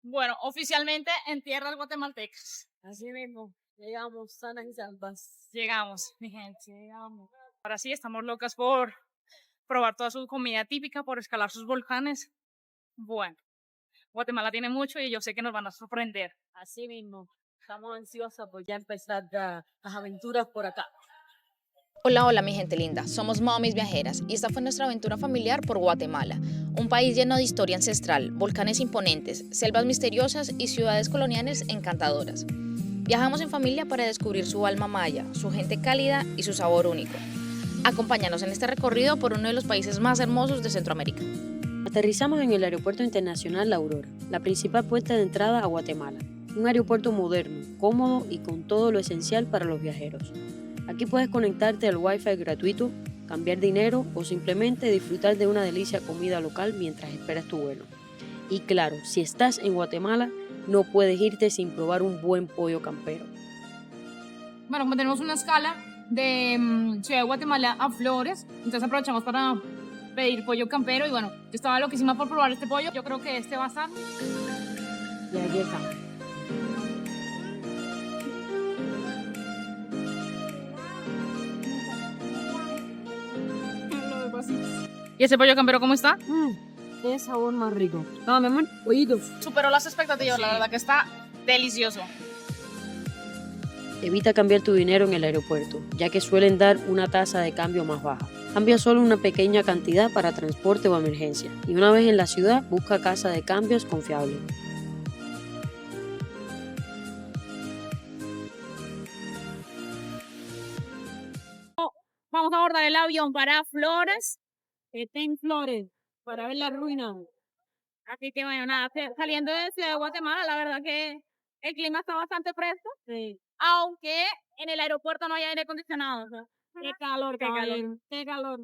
Bueno, oficialmente en tierras guatemaltecas. Así mismo, llegamos sanas y salvas. Llegamos, mi gente, llegamos. Ahora sí, estamos locas por probar toda su comida típica, por escalar sus volcanes. Bueno, Guatemala tiene mucho y yo sé que nos van a sorprender. Así mismo, estamos ansiosas por ya empezar las aventuras por acá. Hola, hola mi gente linda, somos Momis Viajeras y esta fue nuestra aventura familiar por Guatemala, un país lleno de historia ancestral, volcanes imponentes, selvas misteriosas y ciudades coloniales encantadoras. Viajamos en familia para descubrir su alma maya, su gente cálida y su sabor único. Acompáñanos en este recorrido por uno de los países más hermosos de Centroamérica. Aterrizamos en el Aeropuerto Internacional La Aurora, la principal puerta de entrada a Guatemala. Un aeropuerto moderno, cómodo y con todo lo esencial para los viajeros. Aquí puedes conectarte al Wi-Fi gratuito, cambiar dinero o simplemente disfrutar de una deliciosa comida local mientras esperas tu vuelo. Y claro, si estás en Guatemala, no puedes irte sin probar un buen pollo campero. Bueno, como tenemos una escala de Ciudad de Guatemala a Flores, entonces aprovechamos para pedir pollo campero y bueno, yo estaba loquísima por probar este pollo. Yo creo que este va a estar. Y aquí está. ¿Y ese pollo campero cómo está? Qué sabor más rico. No, mi amor, pollito. Superó las expectativas, la verdad que está delicioso. Evita cambiar tu dinero en el aeropuerto, ya que suelen dar una tasa de cambio más baja. Cambia solo una pequeña cantidad para transporte o emergencia. Y una vez en la ciudad, busca casa de cambios confiable. Vamos a abordar el avión para Flores. Está en Flores, para ver la ruina. Así que bueno, nada, saliendo de Ciudad de Guatemala, la verdad que el clima está bastante fresco, Sí. aunque en el aeropuerto no hay aire acondicionado. O sea, Qué calor, qué calor. caballero. Qué calor.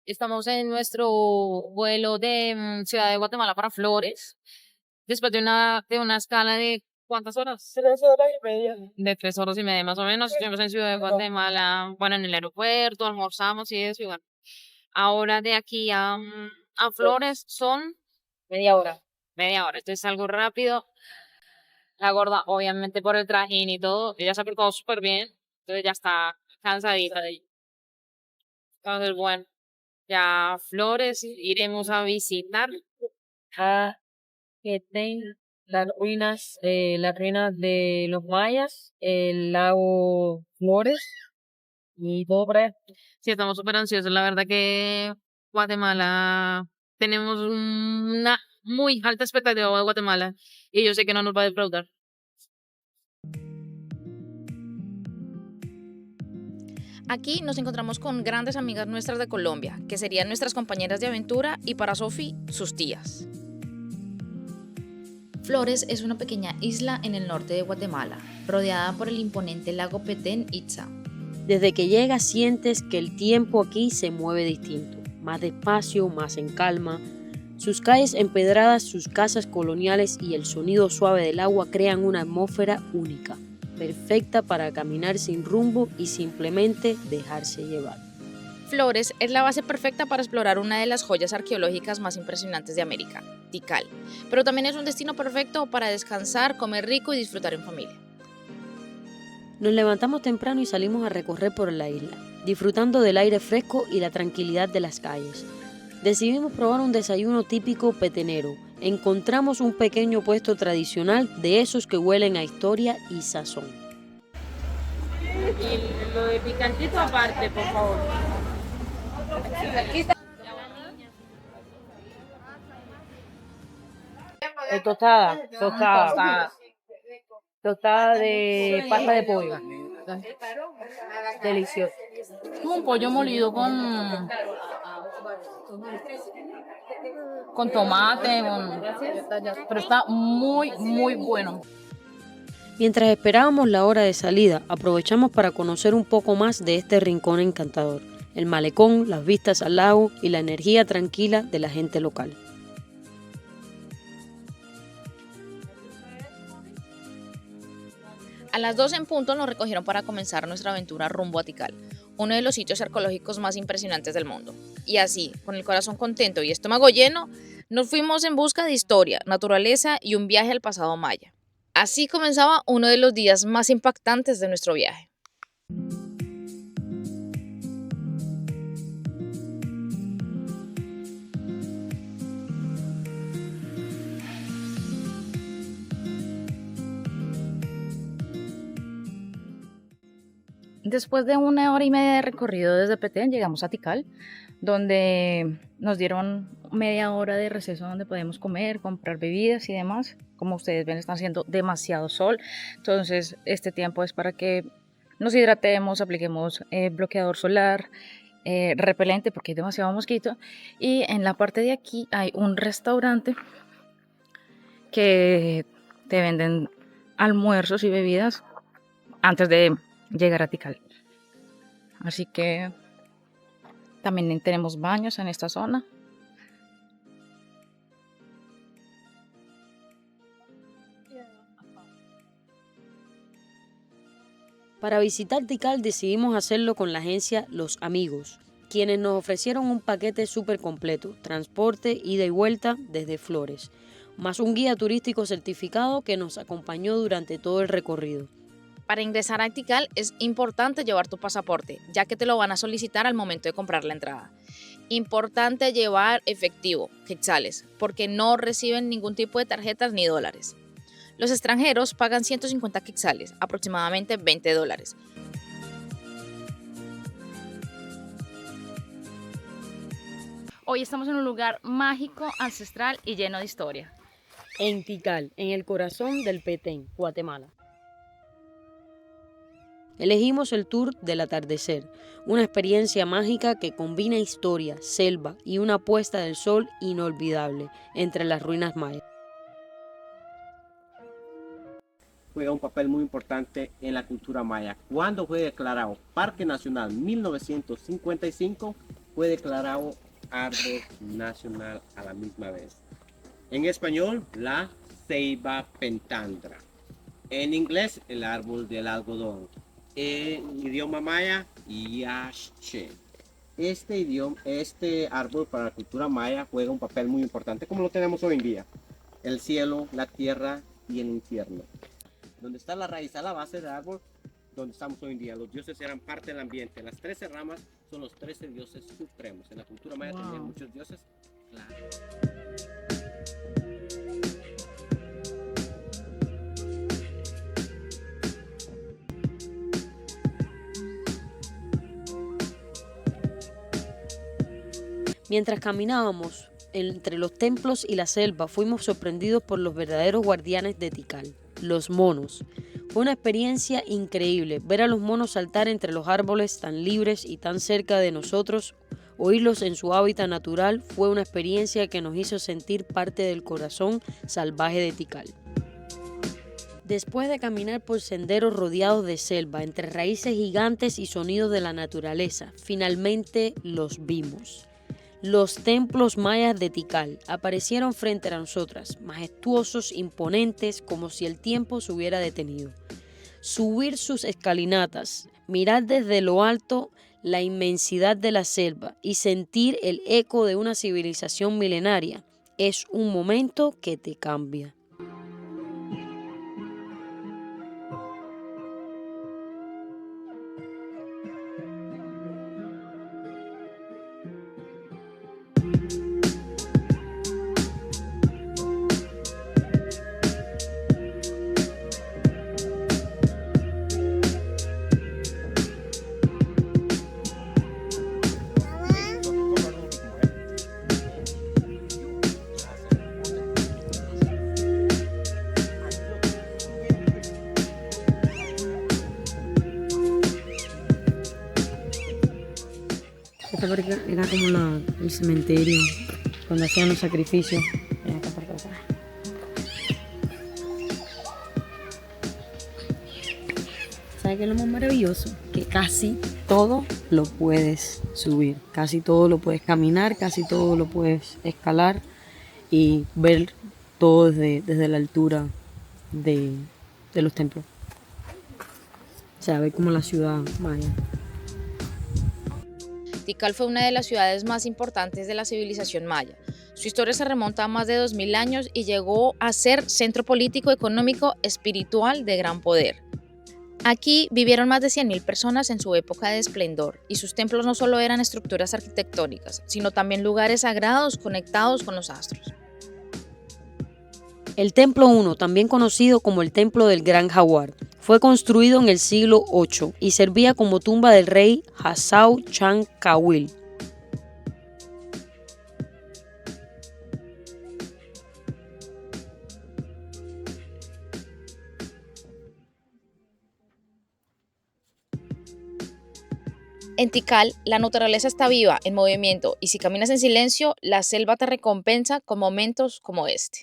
Estamos en nuestro vuelo de Ciudad de Guatemala para Flores, después de una escala de ¿cuántas horas? 3 horas y media. De 3 horas y media más o menos. Estuvimos en Ciudad de Guatemala, bueno, en el aeropuerto, almorzamos y eso, y bueno. Ahora de aquí a Flores son Media hora. media hora. Esto es algo rápido. La gorda, obviamente por el trajín y todo, ella se ha portado súper bien, entonces ya está cansadita de ahí. Entonces, bueno, ya Flores iremos a visitar. Ah, que ten las ruinas de los mayas, el lago Flores y todo por allá. Sí, estamos súper ansiosos. La verdad que Guatemala, tenemos una muy alta expectativa de Guatemala y yo sé que no nos va a defraudar. Aquí nos encontramos con grandes amigas nuestras de Colombia, que serían nuestras compañeras de aventura y para Sofi, sus tías. Flores es una pequeña isla en el norte de Guatemala, rodeada por el imponente lago Petén Itzá. Desde que llegas sientes que el tiempo aquí se mueve distinto, más despacio, más en calma. Sus calles empedradas, sus casas coloniales y el sonido suave del agua crean una atmósfera única, perfecta para caminar sin rumbo y simplemente dejarse llevar. Flores es la base perfecta para explorar una de las joyas arqueológicas más impresionantes de América, Tikal, pero también es un destino perfecto para descansar, comer rico y disfrutar en familia. Nos levantamos temprano y salimos a recorrer por la isla, disfrutando del aire fresco y la tranquilidad de las calles. Decidimos probar un desayuno típico petenero. Encontramos un pequeño puesto tradicional de esos que huelen a historia y sazón. Y lo de picantito aparte, por favor. Tostada de pasta de pollo. Delicioso. Un pollo molido con tomate, pero está muy, muy bueno. Mientras esperábamos la hora de salida, aprovechamos para conocer un poco más de este rincón encantador. el malecón, las vistas al lago y la energía tranquila de la gente local. A las 12 en punto nos recogieron para comenzar nuestra aventura rumbo a Tikal, uno de los sitios arqueológicos más impresionantes del mundo. Y así, con el corazón contento y estómago lleno, nos fuimos en busca de historia, naturaleza y un viaje al pasado maya. Así comenzaba uno de los días más impactantes de nuestro viaje. Después de 1 hora y media de recorrido desde Petén, llegamos a Tikal, donde nos dieron media hora de receso donde podemos comer, comprar bebidas y demás. Como ustedes ven, está haciendo demasiado sol, entonces este tiempo es para que nos hidratemos, apliquemos bloqueador solar, repelente porque hay demasiado mosquito. Y en la parte de aquí hay un restaurante que te venden almuerzos y bebidas antes de llegar a Tikal. Así que también tenemos baños en esta zona. Para visitar Tikal decidimos hacerlo con la agencia Los Amigos, quienes nos ofrecieron un paquete súper completo, transporte, ida y vuelta desde Flores, más un guía turístico certificado que nos acompañó durante todo el recorrido. Para ingresar a Tikal es importante llevar tu pasaporte, ya que te lo van a solicitar al momento de comprar la entrada. Importante llevar efectivo, quetzales, porque no reciben ningún tipo de tarjetas ni dólares. Los extranjeros pagan 150 quetzales, aproximadamente $20. Hoy estamos en un lugar mágico, ancestral y lleno de historia. En Tikal, en el corazón del Petén, Guatemala. Elegimos el tour del atardecer, una experiencia mágica que combina historia, selva y una puesta del sol inolvidable entre las ruinas mayas. Juega un papel muy importante en la cultura maya. Cuando fue declarado Parque Nacional 1955, fue declarado Árbol Nacional a la misma vez. En español, la ceiba pentandra. En inglés, el árbol del algodón. En idioma maya, Yaxche. Este árbol para la cultura maya juega un papel muy importante, como lo tenemos hoy en día. El cielo, la tierra y el infierno. Donde está la raíz a la base del árbol, donde estamos hoy en día. Los dioses eran parte del ambiente. Las 13 ramas son los 13 dioses supremos. En la cultura maya tenían muchos dioses. Claro. Mientras caminábamos entre los templos y la selva, fuimos sorprendidos por los verdaderos guardianes de Tikal, los monos. Fue una experiencia increíble ver a los monos saltar entre los árboles tan libres y tan cerca de nosotros. Oírlos en su hábitat natural fue una experiencia que nos hizo sentir parte del corazón salvaje de Tikal. Después de caminar por senderos rodeados de selva, entre raíces gigantes y sonidos de la naturaleza, finalmente los vimos. Los templos mayas de Tikal aparecieron frente a nosotras, majestuosos, imponentes, como si el tiempo se hubiera detenido. Subir sus escalinatas, mirar desde lo alto la inmensidad de la selva y sentir el eco de una civilización milenaria es un momento que te cambia. Esta parte era como el cementerio, cuando hacían los sacrificios. ¿Sabes qué es lo más maravilloso? Que casi todo lo puedes subir, casi todo lo puedes caminar, casi todo lo puedes escalar y ver todo desde la altura de los templos. O sea, ver como la ciudad maya. Tikal fue una de las ciudades más importantes de la civilización maya. Su historia se remonta a más de 2000 años y llegó a ser centro político, económico, espiritual de gran poder. Aquí vivieron más de 100.000 personas en su época de esplendor, y sus templos no solo eran estructuras arquitectónicas, sino también lugares sagrados conectados con los astros. El Templo I, también conocido como el Templo del Gran Jaguar, fue construido en el siglo VIII y servía como tumba del rey Hasao Chankawil. En Tikal, la naturaleza está viva, en movimiento, y si caminas en silencio, la selva te recompensa con momentos como este.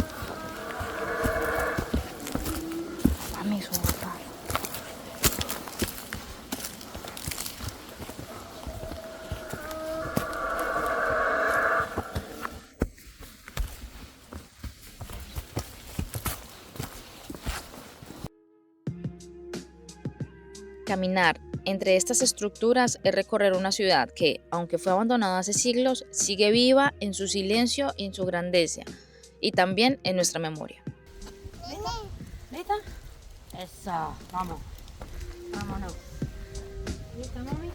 Caminar entre estas estructuras es recorrer una ciudad que, aunque fue abandonada hace siglos, sigue viva en su silencio y en su grandeza, y también en nuestra memoria. ¿Lista? Esa, vamos. Vámonos. ¿Lista, mami?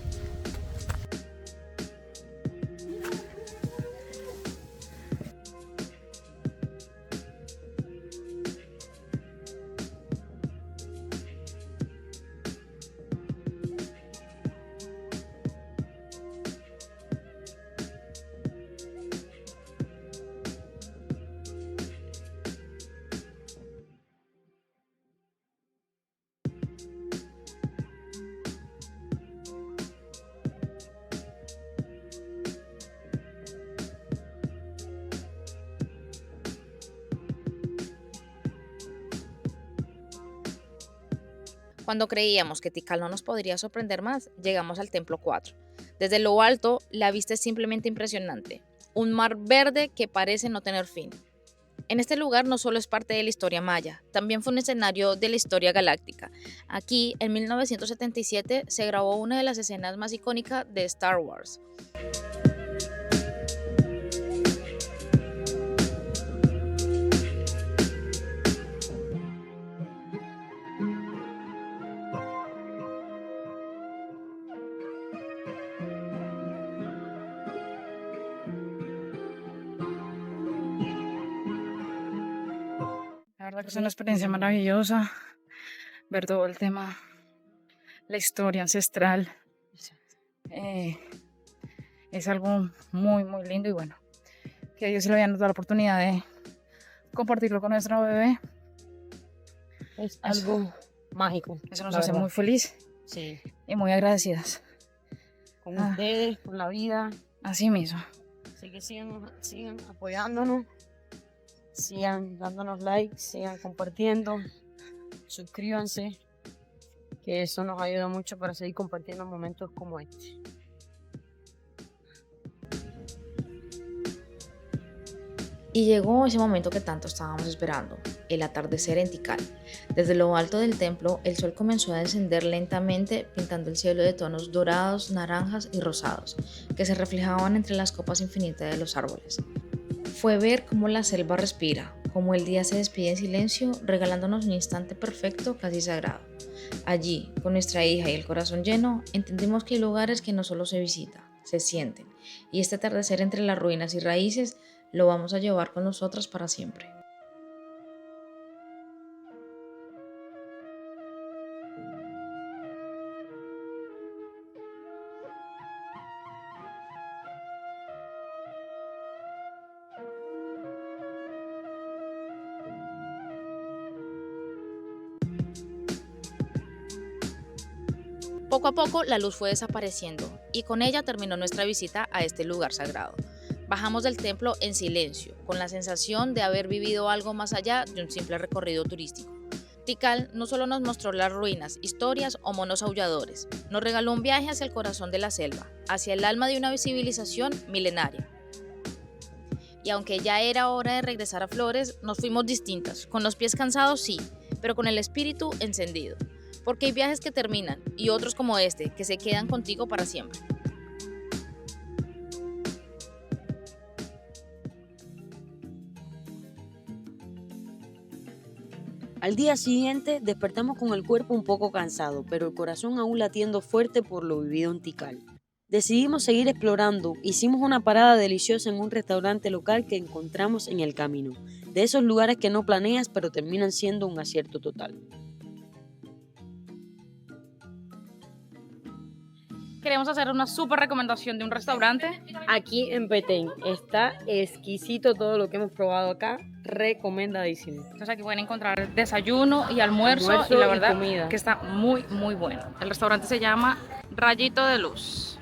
Cuando creíamos que Tikal no nos podría sorprender más, llegamos al Templo 4. Desde lo alto, la vista es simplemente impresionante. Un mar verde que parece no tener fin. En este lugar no solo es parte de la historia maya, también fue un escenario de la historia galáctica. Aquí, en 1977, se grabó una de las escenas más icónicas de Star Wars. La verdad que es una experiencia maravillosa ver todo el tema, la historia ancestral. Es algo muy, muy lindo y bueno, que a Dios se le había dado la oportunidad de compartirlo con nuestra bebé. Es algo mágico. Eso nos la hace verdad. muy feliz Sí, y muy agradecidas. con Ah. ustedes, con la vida. Así mismo. Así que sigan apoyándonos, sigan dándonos like, sigan compartiendo, suscríbanse, que eso nos ayuda mucho para seguir compartiendo momentos como este. Y llegó ese momento que tanto estábamos esperando, el atardecer en Tikal. Desde lo alto del templo, el sol comenzó a descender lentamente, pintando el cielo de tonos dorados, naranjas y rosados, que se reflejaban entre las copas infinitas de los árboles. Fue ver cómo la selva respira, cómo el día se despide en silencio, regalándonos un instante perfecto, casi sagrado. Allí, con nuestra hija y el corazón lleno, entendimos que hay lugares que no solo se visitan, se sienten, y este atardecer entre las ruinas y raíces lo vamos a llevar con nosotras para siempre. Poco a poco la luz fue desapareciendo y con ella terminó nuestra visita a este lugar sagrado. Bajamos del templo en silencio, con la sensación de haber vivido algo más allá de un simple recorrido turístico. Tikal no solo nos mostró las ruinas, historias o monos aulladores, nos regaló un viaje hacia el corazón de la selva, hacia el alma de una civilización milenaria. Y aunque ya era hora de regresar a Flores, nos fuimos distintas, con los pies cansados sí, pero con el espíritu encendido, porque hay viajes que terminan y otros como este, que se quedan contigo para siempre. Al día siguiente despertamos con el cuerpo un poco cansado, pero el corazón aún latiendo fuerte por lo vivido en Tikal. Decidimos seguir explorando, hicimos una parada deliciosa en un restaurante local que encontramos en el camino, de esos lugares que no planeas pero terminan siendo un acierto total. Queremos hacer una súper recomendación de un restaurante. Aquí en Petén está exquisito todo lo que hemos probado acá, recomendadísimo. Entonces aquí pueden encontrar desayuno y almuerzo y la verdad comida, que está muy muy bueno. El restaurante se llama Rayito de Luz.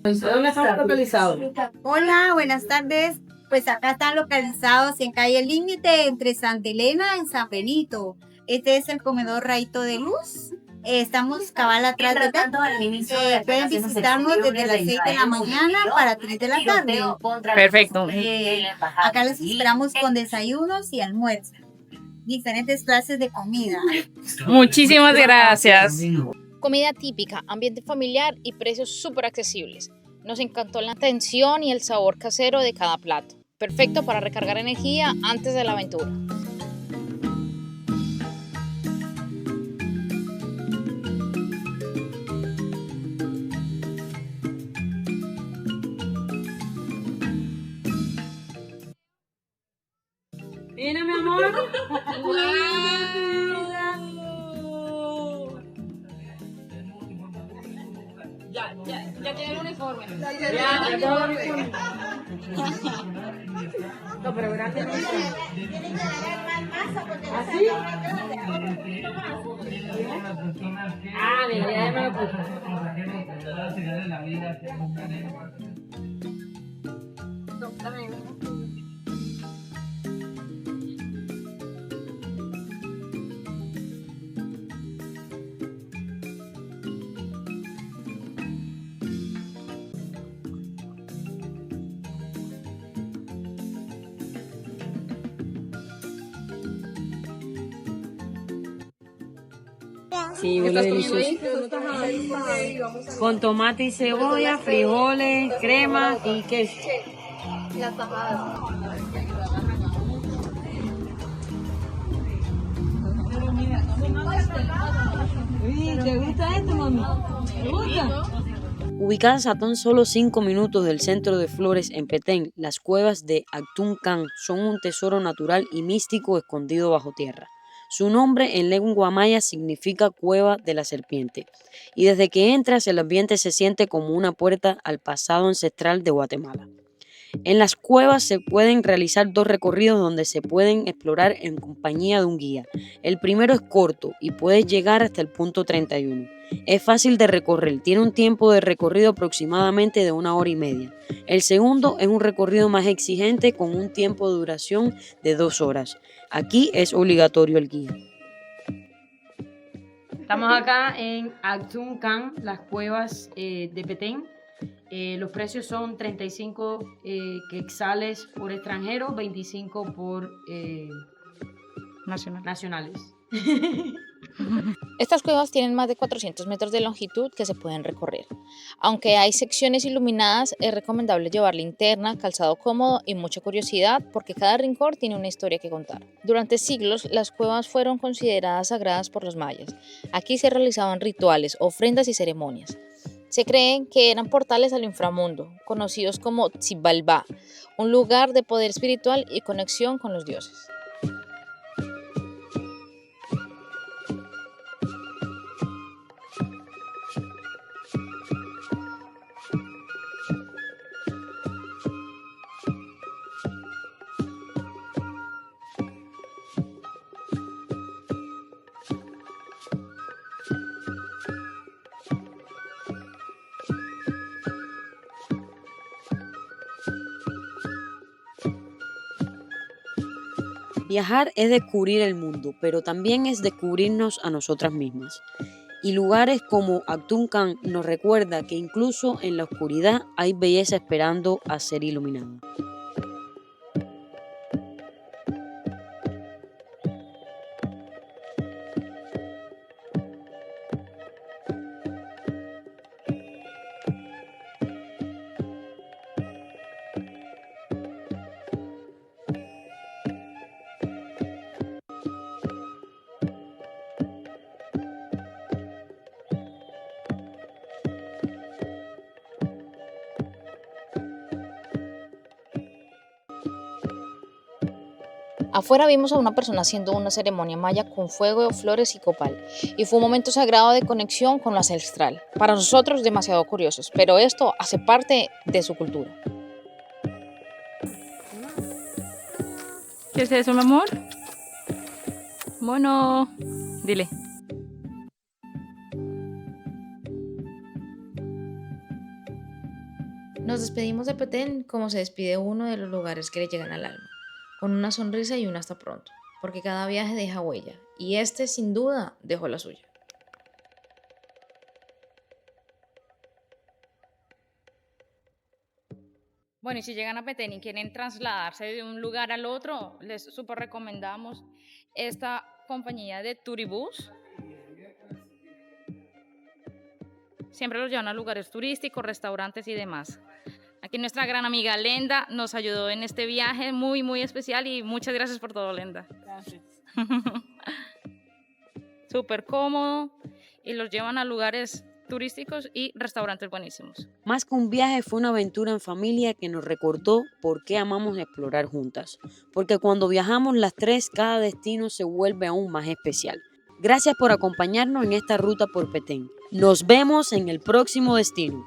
¿Dónde estamos localizados? Hola, buenas tardes. Pues acá están localizados en calle Límite entre Santa Elena y San Benito. Este es el comedor Rayito de Luz. Estamos cabal atrás de acá. Pueden visitarnos desde las 6 de la mañana para 3 de la tarde. Perfecto. Acá los esperamos con desayunos y almuerzos. Diferentes clases de comida. Muchísimas gracias. Comida típica, ambiente familiar y precios súper accesibles. Nos encantó la atención y el sabor casero de cada plato. Perfecto para recargar energía antes de la aventura. Mira, mi amor. Ya tiene el uniforme. Ya tengo el uniforme. No, pero gracias. ¿Así? Ah, mira, ya me lo puse. Sí, huele delicioso. Con tomate y cebolla, frijoles, crema y queso. Las tajadas. ¿Te gusta esto, mami? ¿Te gusta? Ubicadas a tan solo 5 minutos del centro de Flores en Petén, las cuevas de Actún Can son un tesoro natural y místico escondido bajo tierra. Su nombre en lengua maya significa cueva de la serpiente, y desde que entras el ambiente se siente como una puerta al pasado ancestral de Guatemala. En las cuevas se pueden realizar 2 recorridos donde se pueden explorar en compañía de un guía. El primero es corto y puedes llegar hasta el punto 31. Es fácil de recorrer, tiene un tiempo de recorrido aproximadamente de 1 hora y media. El segundo es un recorrido más exigente con un tiempo de duración de 2 horas. Aquí es obligatorio el guía. Estamos acá en Actún Can, las cuevas de Petén. Los precios son 35 quetzales por extranjero, 25 por nacionales. Estas cuevas tienen más de 400 metros de longitud que se pueden recorrer. Aunque hay secciones iluminadas, es recomendable llevar linterna, calzado cómodo y mucha curiosidad porque cada rincón tiene una historia que contar. Durante siglos, las cuevas fueron consideradas sagradas por los mayas. Aquí se realizaban rituales, ofrendas y ceremonias. Se creen que eran portales al inframundo, conocidos como Xibalbá, un lugar de poder espiritual y conexión con los dioses. Viajar es descubrir el mundo, pero también es descubrirnos a nosotras mismas. Y lugares como Actuncan nos recuerda que incluso en la oscuridad hay belleza esperando a ser iluminada. Afuera vimos a una persona haciendo una ceremonia maya con fuego, flores y copal, y fue un momento sagrado de conexión con lo ancestral. Para nosotros demasiado curiosos, pero esto hace parte de su cultura. ¿Qué es eso, mi amor? Bueno, dile. Nos despedimos de Petén como se despide uno de los lugares que le llegan al alma, con una sonrisa y un hasta pronto, porque cada viaje deja huella, y este sin duda dejó la suya. Bueno, y si llegan a Petén y quieren trasladarse de un lugar al otro, les súper recomendamos esta compañía de Turibus. Siempre los llevan a lugares turísticos, restaurantes y demás. Aquí nuestra gran amiga Lenda nos ayudó en este viaje muy, muy especial y muchas gracias por todo, Lenda. Gracias. Súper cómodo y los llevan a lugares turísticos y restaurantes buenísimos. Más que un viaje, fue una aventura en familia que nos recordó por qué amamos explorar juntas. Porque cuando viajamos las tres, cada destino se vuelve aún más especial. Gracias por acompañarnos en esta ruta por Petén. Nos vemos en el próximo destino.